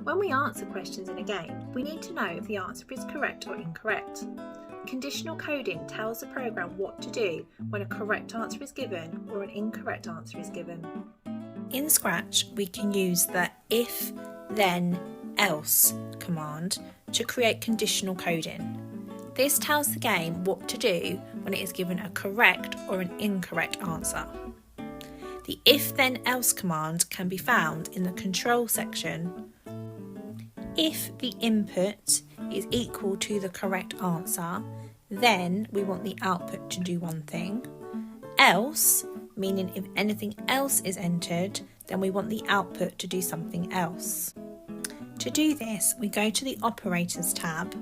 When we answer questions in a game, we need to know if the answer is correct or incorrect. Conditional coding tells the program what to do when a correct answer is given or an incorrect answer is given. In Scratch, we can use the if, then, else command to create conditional coding. This tells the game what to do when it is given a correct or an incorrect answer. The if, then, else command can be found in the control section. If the input is equal to the correct answer, then we want the output to do one thing. Else, meaning if anything else is entered, then we want the output to do something else. To do this, we go to the Operators tab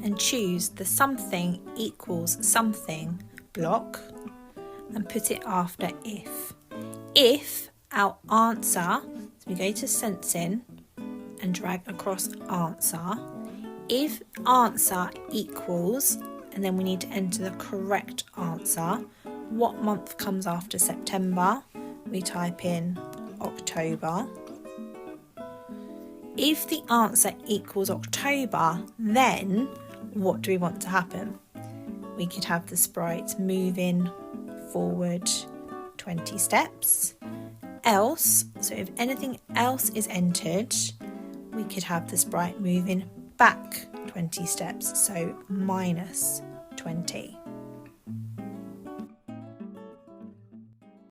and choose the something equals something block and put it after if. If our answer, so we go to Sensing and drag across answer. If answer equals, and then we need to enter the correct answer, what month comes after September? We type in October. If the answer equals October, then what do we want to happen? We could have the sprite moving forward 20 steps. Else, so if anything else is entered, we could have the sprite moving back 20 steps, so minus 20.